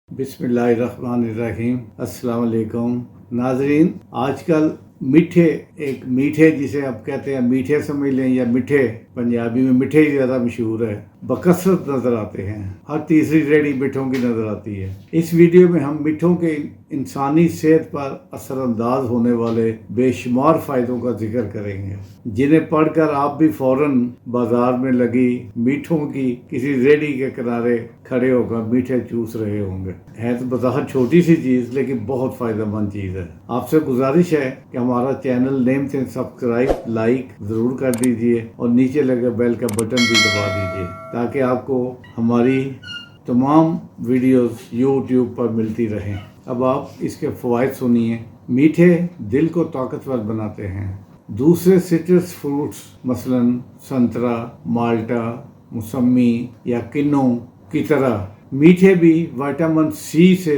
बिस्मिल्लाहिर्रहमानिर्रहीम। अस्सलाम वालेकुम नाजरीन। आजकल मीठे जिसे आप कहते हैं मीठे समझ लें या मिठे, पंजाबी में मिठे ही ज़्यादा मशहूर है, बकसरत नज़र आते हैं। हर तीसरी रेहड़ी मिठों की नज़र आती है। इस वीडियो में हम मिठों के इंसानी सेहत पर असरअंदाज होने वाले बेशुमार फ़ायदों का जिक्र करेंगे, जिन्हें पढ़कर आप भी फ़ौरन बाजार में लगी मीठों की किसी रेहड़ी के किनारे खड़े होकर मीठे चूस रहे होंगे। है तो बज़ाहिर छोटी सी चीज़, लेकिन बहुत फ़ायदेमंद चीज़ है। आपसे गुजारिश है कि हमारा चैनल नेम से सब्सक्राइब, लाइक ज़रूर कर दीजिए और नीचे लगे बेल का बटन भी दबा दीजिए, ताकि आपको हमारी तमाम वीडियोस यूट्यूब पर मिलती रहें। अब आप इसके फ़वाइद सुनिए। मीठे दिल को ताकतवर बनाते हैं। दूसरे सिट्रस फ्रूट्स मसलन संतरा, माल्टा, मौसमी या किन्नू की तरह मीठे भी विटामिन सी से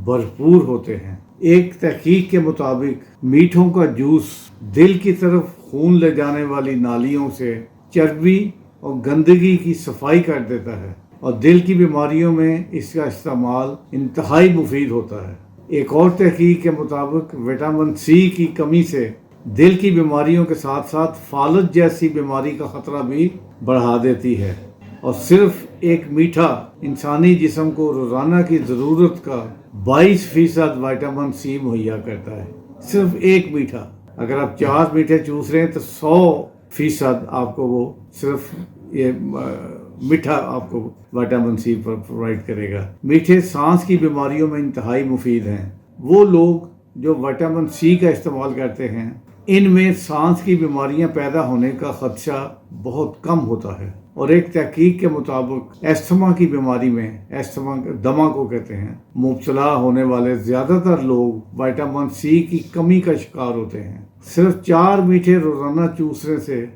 भरपूर होते हैं। एक तहकीक के मुताबिक मीठों का जूस दिल की तरफ खून ले जाने वाली नालियों से चर्बी और गंदगी की सफाई कर देता है और दिल की बीमारियों में इसका इस्तेमाल इंतहाई मुफीद होता है। एक और तहकीक के मुताबिक विटामिन सी की कमी से दिल की बीमारियों के साथ साथ फालज जैसी बीमारी का खतरा भी बढ़ा देती है। और सिर्फ एक मीठा इंसानी जिस्म को रोज़ाना की ज़रूरत का 22% विटामिन सी मुहैया करता है। सिर्फ एक मीठा। अगर आप 4 मीठे चूस रहे हैं तो 100% आपको वो सिर्फ ये मीठा आपको विटामिन सी प्रोवाइड करेगा। मीठे सांस की बीमारियों में इंतहाई मुफीद हैं। वो लोग जो विटामिन सी का इस्तेमाल करते हैं, इनमें सांस की बीमारियां पैदा होने का खदशा बहुत कम होता है। और एक तहकीक के मुताबिक एस्थमा की बीमारी में, एस्थमा दमा को कहते हैं, मुब्तला होने वाले ज़्यादातर लोग विटामिन सी की कमी का शिकार होते हैं। सिर्फ 4 मीठे रोज़ाना चूसने से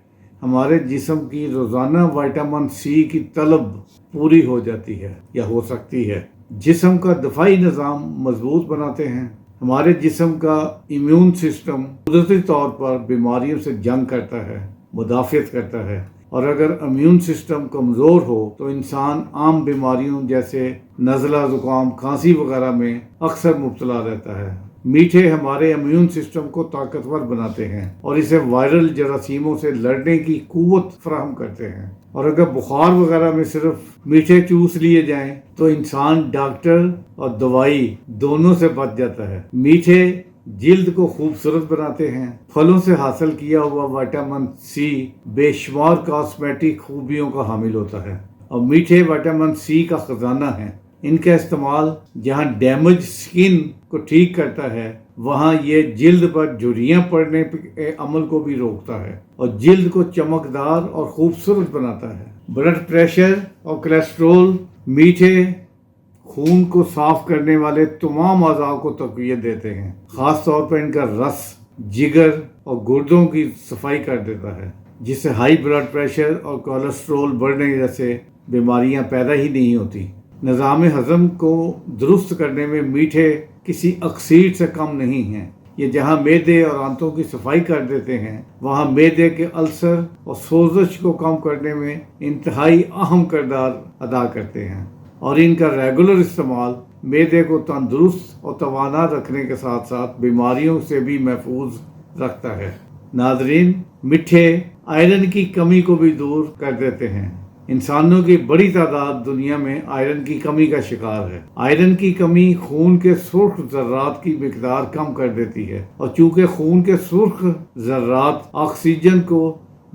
हमारे जिस्म की रोज़ाना विटामिन सी की तलब पूरी हो जाती है या हो सकती है। जिस्म का दफाई निज़ाम मजबूत बनाते हैं। हमारे जिस्म का इम्यून सिस्टम कुदरती तौर पर बीमारियों से जंग करता है, मुदाफ़ियत करता है। और अगर इम्यून सिस्टम कमज़ोर हो तो इंसान आम बीमारियों जैसे नज़ला, ज़ुकाम, खांसी वगैरह में अक्सर मुब्तला रहता है। मीठे हमारे इम्यून सिस्टम को ताकतवर बनाते हैं और इसे वायरल जरासीमों से लड़ने की कुव्वत फराहम करते हैं। और अगर बुखार वगैरह में सिर्फ मीठे चूस लिए जाएं तो इंसान डॉक्टर और दवाई दोनों से बच जाता है। मीठे जिल्द को खूबसूरत बनाते हैं। फलों से हासिल किया हुआ विटामिन सी बेशुमार कॉस्मेटिक खूबियों का हामिल होता है और मीठे विटामिन सी का खजाना है। इनका इस्तेमाल जहां डैमेज स्किन को ठीक करता है, वहां ये जिल्द पर झुर्रियां पड़ने के अमल को भी रोकता है और जिल्द को चमकदार और खूबसूरत बनाता है। ब्लड प्रेशर और कोलेस्ट्रॉल मीठे खून को साफ करने वाले तमाम अज़ा को तक़वियत देते हैं। ख़ास तौर पर इनका रस जिगर और गुर्दों की सफाई कर देता है, जिससे हाई ब्लड प्रेशर और कोलेस्ट्रॉल बढ़ने जैसे बीमारियां पैदा ही नहीं होती। निज़ाम हज़म को दुरुस्त करने में मीठे किसी अक्सीर से कम नहीं हैं। ये जहाँ मैदे और आंतों की सफाई कर देते हैं, वहाँ मैदे के अल्सर और सोजश को कम करने में इंतहाई अहम किरदार अदा करते हैं। और इनका रेगुलर इस्तेमाल मैदे को तंदुरुस्त और तवाना रखने के साथ साथ बीमारियों से भी महफूज रखता है। नाजरीन, मीठे आयरन की कमी को भी दूर कर देते हैं। इंसानों की बड़ी तादाद दुनिया में आयरन की कमी का शिकार है। आयरन की कमी खून के सुर्ख ज़र्रात की मिकदार कम कर देती है और चूँकि खून के सुर्ख ज़र्रात ऑक्सीजन को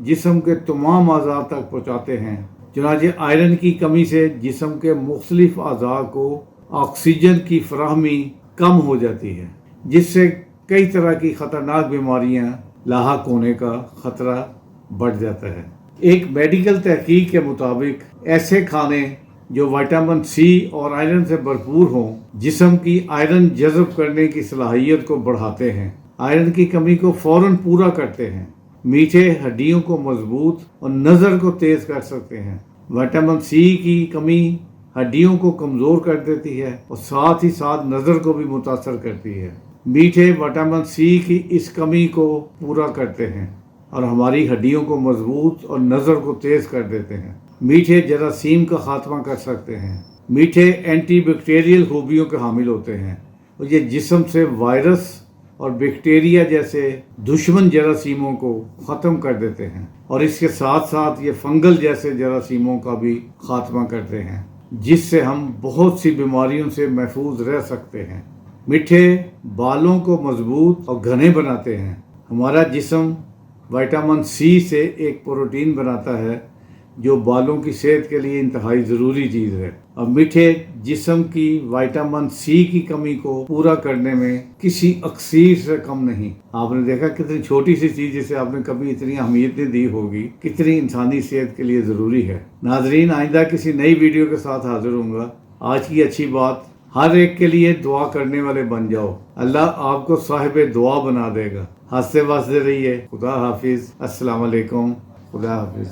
जिस्म के तमाम अज़ा तक पहुँचाते हैं, चुनांचे आयरन की कमी से जिस्म के मुख्तलिफ अज़ा को ऑक्सीजन की फराहमी कम हो जाती है, जिससे कई तरह की ख़तरनाक बीमारियां लाहक होने का ख़तरा बढ़ जाता है। एक मेडिकल तहकीक के मुताबिक ऐसे खाने जो विटामिन सी और आयरन से भरपूर हों, जिस्म की आयरन जज़ब करने की सलाहियत को बढ़ाते हैं, आयरन की कमी को फ़ौरन पूरा करते हैं। मीठे हड्डियों को मजबूत और नज़र को तेज़ कर सकते हैं। विटामिन सी की कमी हड्डियों को कमज़ोर कर देती है और साथ ही साथ नज़र को भी मुतासर करती है। मीठे विटामिन सी की इस कमी को पूरा करते हैं और हमारी हड्डियों को मजबूत और नज़र को तेज़ कर देते हैं। मीठे जरासीम का खात्मा कर सकते हैं। میٹھے اینٹی بیکٹیریل خوبیوں کے حامل ہوتے ہیں اور یہ جسم سے وائرس اور بیکٹیریا جیسے دشمن جراثیموں کو ختم کر دیتے ہیں، اور اس کے ساتھ ساتھ یہ فنگل جیسے جراثیموں کا بھی خاتمہ کرتے ہیں، جس سے ہم بہت سی بیماریوں سے محفوظ رہ سکتے ہیں۔ میٹھے بالوں کو مضبوط اور گھنے بناتے ہیں۔ ہمارا جسم وٹامن سی سے ایک پروٹین بناتا ہے جو بالوں کی صحت کے لیے انتہائی ضروری چیز ہے، اور میٹھے جسم کی وٹامن سی کی کمی کو پورا کرنے میں کسی اکسیر سے کم نہیں۔ آپ نے دیکھا کتنی چھوٹی سی چیز جسے آپ نے کبھی اتنی اہمیت نہیں دی ہوگی، کتنی انسانی صحت کے لیے ضروری ہے۔ ناظرین، آئندہ کسی نئی ویڈیو کے ساتھ حاضر ہوں گا۔ آج کی اچھی بات، ہر ایک کے لیے دعا کرنے والے بن جاؤ، اللہ آپ کو صاحب دعا بنا دے گا۔ ہنستے واسطے رہیے۔ خدا حافظ۔ السلام علیکم۔ خدا حافظ۔